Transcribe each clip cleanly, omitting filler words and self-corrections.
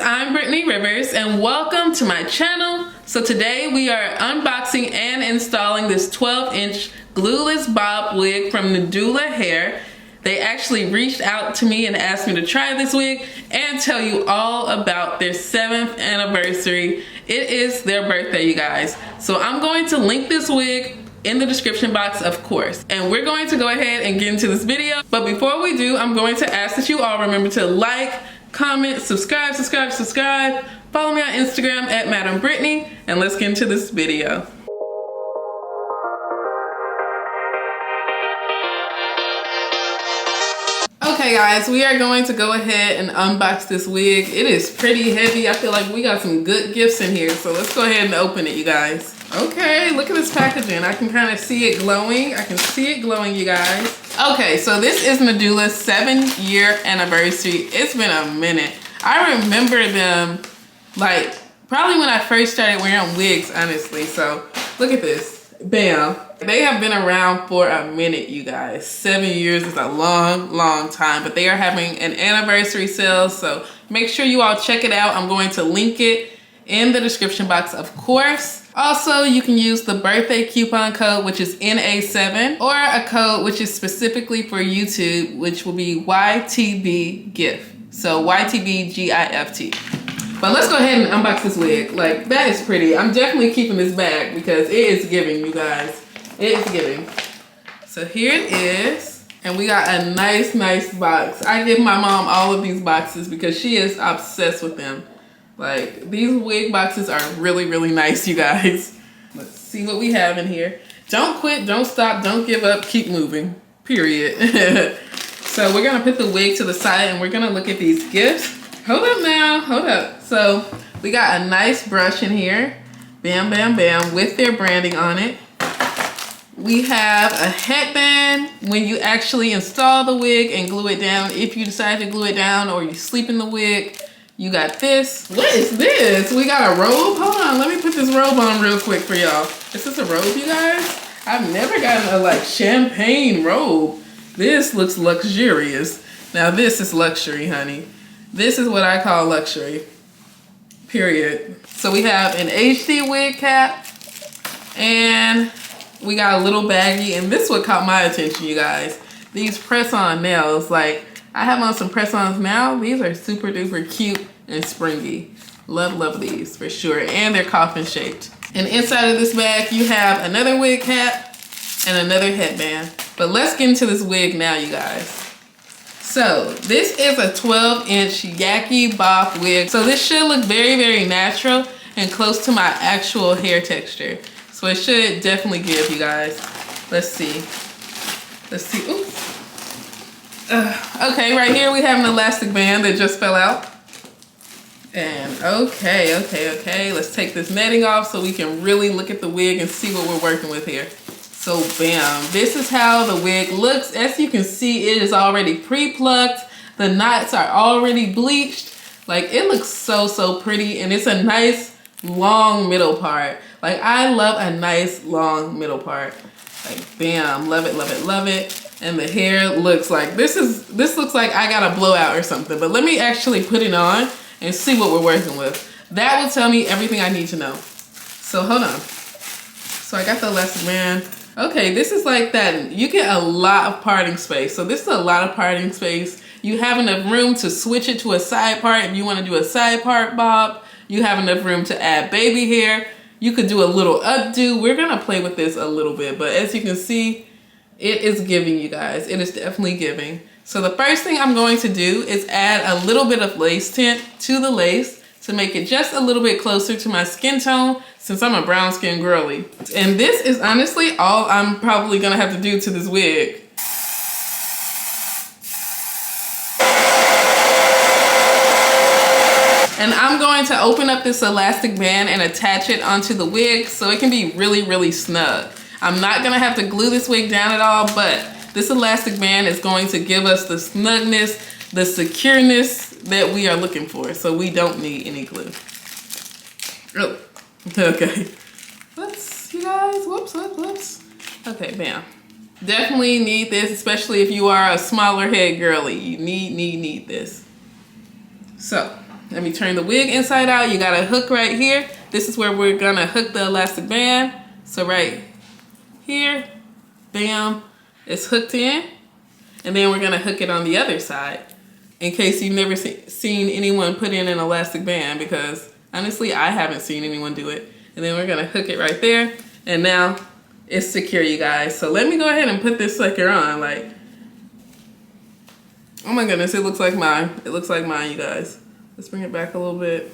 I'm Brittany Rivers and welcome to my channel. So today we are unboxing and installing this 12-inch glueless bob wig from NadulaHair. They actually reached out to me and asked me to try this wig and tell you all about their 7th anniversary. It is their birthday, you guys. So I'm going to link this wig in the description box, of course. And we're going to go ahead and get into this video. But before we do, I'm going to ask that you all remember to like, comment, subscribe. Follow me on Instagram at Madam Brittany, and let's get into this video. Okay guys, we are going to go ahead and unbox this wig. It is pretty heavy. I feel like we got some good gifts in here, so let's go ahead and open it, you guys. Okay, look at this packaging. I can kind of see it glowing. I can see it glowing, you guys. Okay, so this is Nadula's 7-year anniversary. It's been a minute. I remember them like probably when I first started wearing wigs, honestly. So look at this. Bam. They have been around for a minute, you guys. 7 years is a long time, but they are having an anniversary sale, so make sure you all check it out. I'm going to link it in the description box, of course. Also, you can use the birthday coupon code, which is NA7, or a code which is specifically for YouTube, which will be YTBGIFT. So YTBGIFT. But let's go ahead and unbox this wig. Like, that is pretty. I'm definitely keeping this bag because it is giving, you guys. It is giving. So here it is. And we got a nice box. I give my mom all of these boxes because she is obsessed with them. Like, these wig boxes are really nice, you guys. Let's see what we have in here. Don't quit, don't stop, don't give up, keep moving, period. So we're gonna put the wig to the side and we're gonna look at these gifts. Hold up now, hold up. So we got a nice brush in here. Bam, with their branding on it. We have a headband when you actually install the wig and glue it down. If you decide to glue it down or you sleep in the wig, you got this. What is this? We got a robe? Hold on, let me put this robe on real quick for y'all. Is this a robe, you guys? I've never gotten a like champagne robe. This looks luxurious. Now this is luxury, honey. This is what I call luxury, period. So we have an HD wig cap and we got a little baggie, and this what caught my attention, you guys. These press-on nails, like, I have on some press-ons now. These are super duper cute and springy. Love these for sure. And they're coffin shaped. And inside of this bag, you have another wig cap and another headband. But let's get into this wig now, you guys. So this is a 12-inch YAKI bob wig. So this should look very natural and close to my actual hair texture. So it should definitely give, you guys. Let's see. Oops. Okay, right here we have an elastic band that just fell out. And okay. Let's take this netting off so we can really look at the wig and see what we're working with here. So bam, this is how the wig looks. As you can see, it is already pre-plucked. The knots are already bleached. Like, it looks so pretty, and it's a nice long middle part. Like, I love a nice long middle part. Like, bam, love it. And the hair looks like, this looks like I got a blowout or something. But let me actually put it on and see what we're working with. That will tell me everything I need to know. So hold on. So I got the elastic band. Okay, this is like that. You get a lot of parting space. So this is a lot of parting space. You have enough room to switch it to a side part if you want to do a side part bob. You have enough room to add baby hair. You could do a little updo. We're gonna play with this a little bit, but as you can see, it is giving, you guys. It is definitely giving. So the first thing I'm going to do is add a little bit of lace tint to the lace to make it just a little bit closer to my skin tone, since I'm a brown skin girly. And this is honestly all I'm probably gonna have to do to this wig. And I'm going to open up this elastic band and attach it onto the wig so it can be really snug. I'm not gonna have to glue this wig down at all, but this elastic band is going to give us the snugness, the secureness that we are looking for, so we don't need any glue. Oh, okay. Whoops, you guys, whoops. Okay, bam. Definitely need this, especially if you are a smaller head girly. You need this. So let me turn the wig inside out. You got a hook right here. This is where we're gonna hook the elastic band. So right here, bam, it's hooked in. And then we're gonna hook it on the other side in case you've never seen anyone put in an elastic band, because honestly, I haven't seen anyone do it. And then we're gonna hook it right there. And now it's secure, you guys. So let me go ahead and put this sucker on. Like, oh my goodness, it looks like mine. It looks like mine, you guys. Let's bring it back a little bit.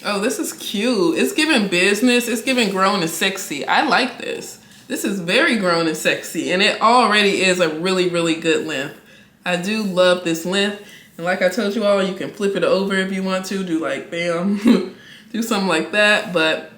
Oh, this is cute. It's giving business. It's giving grown and sexy. I like this. This is very grown and sexy, and it already is a really, really good length. I do love this length. And like I told you all, you can flip it over if you want to. Do like, bam, do something like that. But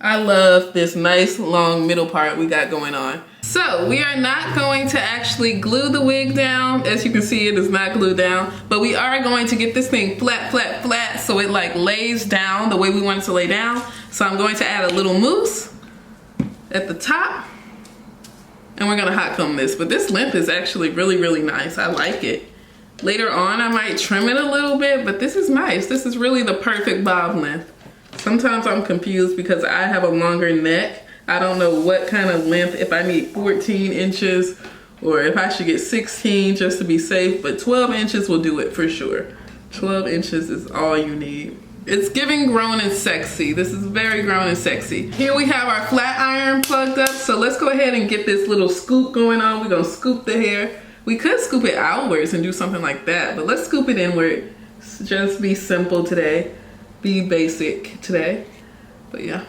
I love this nice long middle part we got going on. So we are not going to actually glue the wig down. As you can see, it is not glued down, but we are going to get this thing flat, flat, flat, so it like lays down the way we want it to lay down. So I'm going to add a little mousse at the top, and we're gonna hot comb this. But this length is actually really, really nice. I like it. Later on, I might trim it a little bit, but this is nice. This is really the perfect bob length. Sometimes I'm confused because I have a longer neck. I don't know what kind of length, if I need 14 inches or if I should get 16 just to be safe, but 12 inches will do it for sure. 12 inches is all you need. It's giving grown and sexy. This is very grown and sexy. Here we have our flat iron plugged up, so let's go ahead and get this little scoop going on. We're gonna scoop the hair. We could scoop it outwards and do something like that, but let's scoop it inward. Just be simple today. Be basic today. But yeah,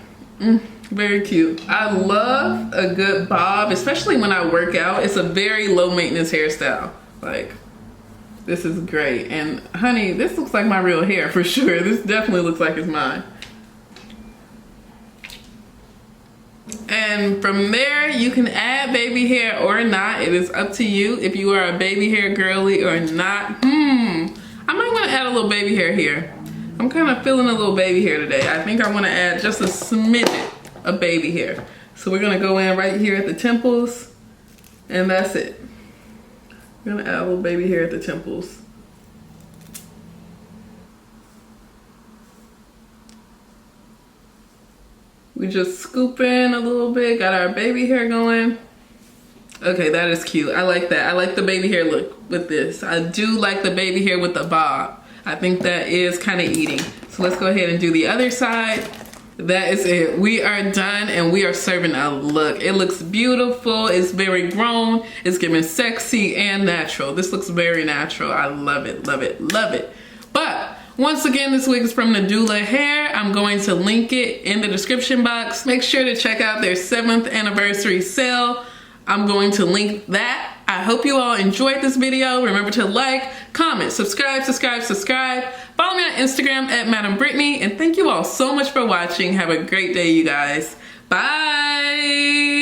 very cute. I love a good bob, especially when I work out. It's a very low maintenance hairstyle. Like, this is great. And honey, this looks like my real hair for sure. This definitely looks like it's mine. And from there, you can add baby hair or not. It is up to you if you are a baby hair girly or not. I might want to add a little baby hair here. I'm kind of feeling a little baby hair today. I think I want to add just a smidget of baby hair. So we're going to go in right here at the temples, and that's it. I'm gonna add a little baby hair at the temples. We just scoop in a little bit, got our baby hair going. Okay, that is cute. I like that. I like the baby hair look with this. I do like the baby hair with the bob. I think that is kind of eating. So let's go ahead and do the other side. That is it. We are done and we are serving a look. It looks beautiful. It's very grown. It's giving sexy and natural. This looks very natural. I love it, love it, love it. But once again, this wig is from NadulaHair. I'm going to link it in the description box. Make sure to check out their 7th anniversary sale. I'm going to link that. I hope you all enjoyed this video. Remember to like, comment, subscribe. Follow me on Instagram at Madam Brittany. And thank you all so much for watching. Have a great day, you guys. Bye.